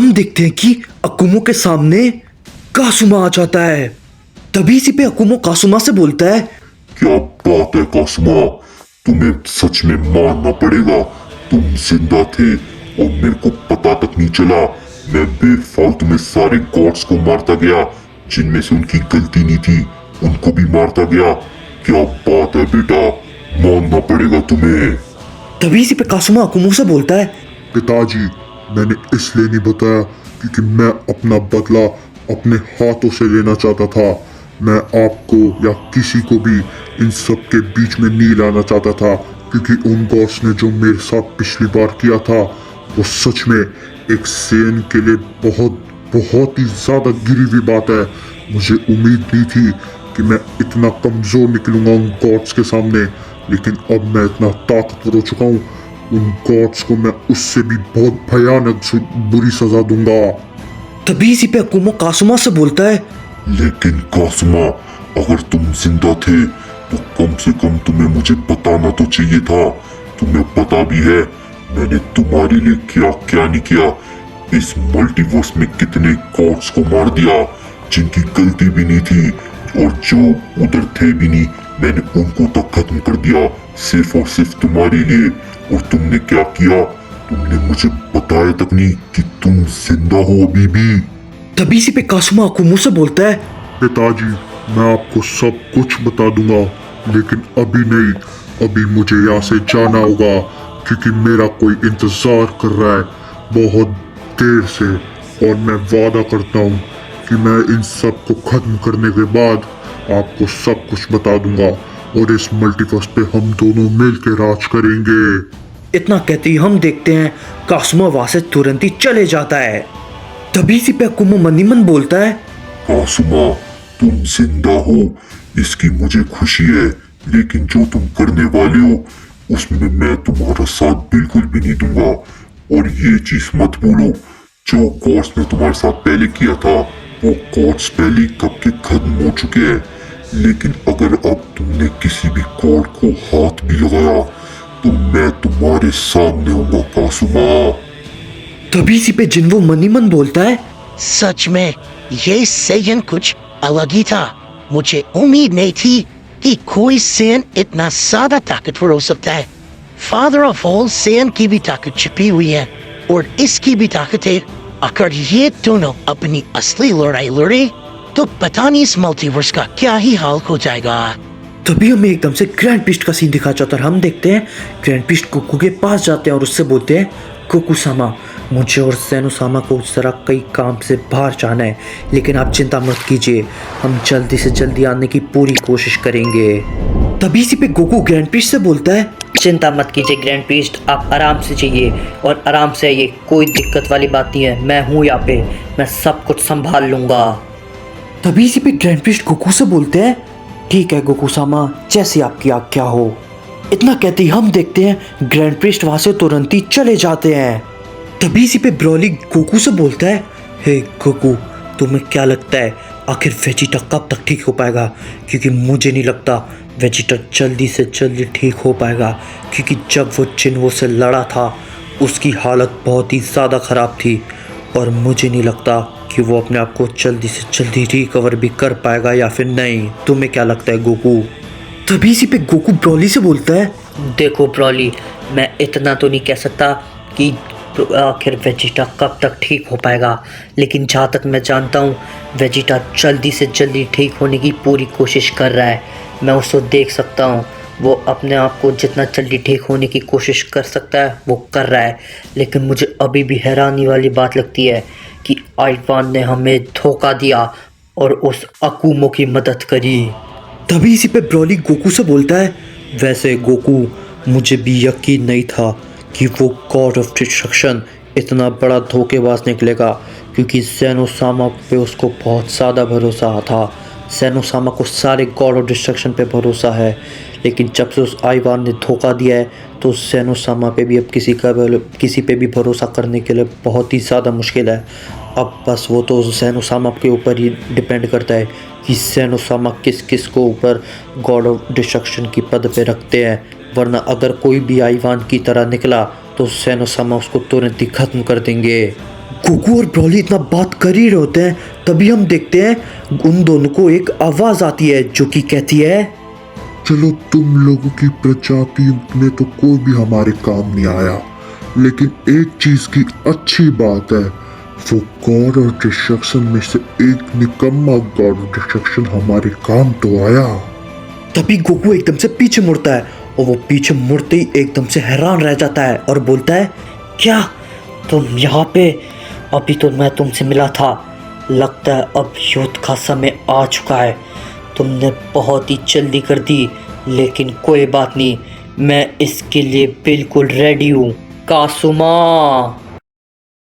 हम देखते हैं कि अकुमो के सामने कासुमा आ जाता है। तभी इसी पे अकुमो कासुमा से बोलता है, क्या बात है कासुमा, तुम्हें सच में मानना पड़ेगा, तुम जिंदा थे और मेरे को पता तक नहीं चला। मैं बेफालतू में सारे गॉड्स को मारता गया, जिनमें से उनकी गलती नहीं थी उनको भी मारता गया। क्या बात है बेटा, मानना पड़ेगा तुम्हें। तभी इसी पे कासुमा अकुमो से बोलता है, पिताजी, मैंने इसलिए नहीं बताया क्योंकि मैं अपना बदला अपने हाथों से लेना चाहता था। मैं आपको या किसी को भी इन सब के बीच में नहीं लाना चाहता था, क्योंकि उन गॉड्स ने जो मेरे साथ पिछली बार किया था वो सच में एक सेन के लिए बहुत ही ज्यादा गिरी हुई बात है। मुझे उम्मीद नहीं थी कि मैं इतना कमजोर निकलूंगा उन गॉड्स के सामने, लेकिन अब मैं इतना ताकतवर हो चुका हूँ। उन गॉड्स को मैं उससे भी बहुत भयानक बुरी सजा दूंगा। तभी इसी पे अकुमो कासुमा से बोलता है, लेकिन कासुमा, अगर तुम जिंदा थे तो कम से कम तुम्हें मुझे बताना तो चाहिए था। तुम्हें पता भी है मैंने तुम्हारे लिए क्या क्या नहीं किया। इस मल्टीवर्स में कितने गॉड्स को मार दिया जिनकी गलती भी नहीं थी, और जो उधर थे भी नहीं मैंने उनको तक खत्म कर दिया, सिर्फ और सिर्फ तुम्हारे लिए। और तुमने क्या किया, तुमने मुझे बताया तक नहीं कि तुम जिंदा हो अभी भी। तभी इसी पे कासुमा अकुमो से बोलता है, पिताजी, मैं आपको सब कुछ बता दूंगा, लेकिन अभी नहीं। अभी मुझे यहाँ से जाना होगा, क्योंकि मेरा कोई इंतजार कर रहा है बहुत देर से। और मैं वादा करता हूँ कि मैं इन सब को खत्म करने के बाद आपको सब कुछ बता दूंगा, और इस मल्टीवर्स पे हम दोनों मिलकर राज करेंगे। इतना कहते ही हम देखते हैं कासुमा वहां से तुरंत ही चले जाता है। तभी इसी पे अकुमो मनी मन बोलता है, कासुमा, तुम जिंदा हो इसकी मुझे खुशी है, लेकिन जो तुम करने वाले हो उसमें मैं तुम्हारा साथ बिल्कुल भी नहीं दूंगा। और ये चीज मत भूलो, जो गॉड्स ने तुम्हारे साथ पहले किया था वो गॉड्स पहले कब के खत्म हो चुके हैं। लेकिन अगर अब तुमने किसी भी गॉड को हाथ भी लगाया तो मैं तुम्हारे सामने हूँ कासुमा। तभी इसी पे जिन्वो मनी मन बोलता है, सच में ये सेयन कुछ अलग ही था। मुझे उम्मीद नहीं थी कि कोई सेयन इतना ज्यादा ताकतवर हो सकता है। फादर ऑफ ऑल सेयन की भी ताकत छिपी हुई है, और इसकी भी ताकत है। अगर ये दोनों अपनी असली लड़ाई लड़े तो पता नहीं इस मल्टीवर्स का क्या ही हाल हो जाएगा। तभी हमें एकदम से ग्रैंड पिस्ट का सीन दिखा जाता है और हम देखते हैं ग्रैंड पिस्ट गोकू के पास जाते हैं और उससे बोलते हैं, गोकू सामा, मुझे और सेनो सामा को जरा कई काम से बाहर जाना है, लेकिन आप चिंता मत कीजिए, हम जल्दी से जल्दी आने की पूरी कोशिश करेंगे। तभी इसी पे गोकू ग्रैंड पिस्ट से बोलता है, चिंता मत कीजिए ग्रैंड प्रीस्ट, आप आराम से जाइए और आराम से आइए, कोई दिक्कत वाली बात नहीं है, मैं हूँ यहाँ पे, मैं सब कुछ संभाल लूँगा। तभी इसी पे ग्रैंड पिस्ट गोकू से बोलते हैं, ठीक है गोकू सामा, जैसी आपकी आज्ञा हो। इतना कहते ही हम देखते हैं ग्रैंड प्रिस्ट वहां से तुरंत ही चले जाते हैं। तभी इसी पे ब्रॉली गोकू से बोलता है, हे गोकू, तुम्हें क्या लगता है आखिर वेजिटा कब तक ठीक हो पाएगा? क्योंकि मुझे नहीं लगता वेजिटा जल्दी से जल्दी ठीक हो पाएगा, क्योंकि जब वो चिन्हो से लड़ा था उसकी हालत बहुत ही ज़्यादा ख़राब थी, और मुझे नहीं लगता कि वो अपने आप को जल्दी से जल्दी रिकवर भी कर पाएगा या फिर नहीं। तुम्हें क्या लगता है गोकू? तभी इसी पे गोकू ब्रॉली से बोलता है, देखो ब्रॉली, मैं इतना तो नहीं कह सकता कि आखिर वेजिटा कब तक ठीक हो पाएगा, लेकिन जहाँ तक मैं जानता हूँ वेजिटा जल्दी से जल्दी ठीक होने की पूरी कोशिश कर रहा है। मैं उसको देख सकता हूँ, वो अपने आप को जितना जल्दी ठीक होने की कोशिश कर सकता है वो कर रहा है। लेकिन मुझे अभी भी हैरानी वाली बात लगती है कि आइवान ने हमें धोखा दिया और उस अकुमो की मदद करी। तभी इसी पे ब्रॉली गोकू से बोलता है, वैसे गोकू, मुझे भी यकीन नहीं था कि वो गॉड ऑफ डिस्ट्रक्शन इतना बड़ा धोखेबाज निकलेगा, क्योंकि ज़ेनो सामा पे उसको बहुत ज़्यादा भरोसा था। ज़ेनो सामा को सारे गॉड ऑफ डिस्ट्रक्शन पे भरोसा है, लेकिन जब से उस आइवान ने धोखा दिया है तो ज़ेनो सामा पे भी अब किसी पे भी भरोसा करने के लिए बहुत ही ज़्यादा मुश्किल है। अब बस वो तो ज़ेनो सामा के ऊपर ही डिपेंड करता है कि ज़ेनो सामा किस किस को ऊपर गॉड ऑफ डिस्ट्रक्शन की पद पे रखते हैं, वरना अगर कोई भी आइवान की तरह निकला तो ज़ेनो सामा उसको तुरंत ही ख़त्म कर देंगे। गोकू और ब्रॉली इतना बात कर ही रहे होते हैं, तभी हम देखते हैं उन दोनों को एक आवाज आती है जो कि कहती है, चलो तुम लोगों की प्रजाति में तो कोई भी हमारे काम नहीं आया, लेकिन एक चीज की अच्छी बात है, वो गॉड ऑफ डिस्ट्रक्शन में से एक निकम्मा गॉड ऑफ डिस्ट्रक्शन हमारे काम तो आया। तभी गोकू एकदम से पीछे मुड़ता है और वो पीछे मुड़ते ही एकदम से हैरान रह जाता है और बोलता है, क्या तुम यहाँ पे? अभी तो मैं तुमसे मिला था। लगता है अब युद्ध का समय आ चुका है। तुमने बहुत ही जल्दी कर दी, लेकिन कोई बात नहीं, मैं इसके लिए बिल्कुल रेडी हूँ। कासुमा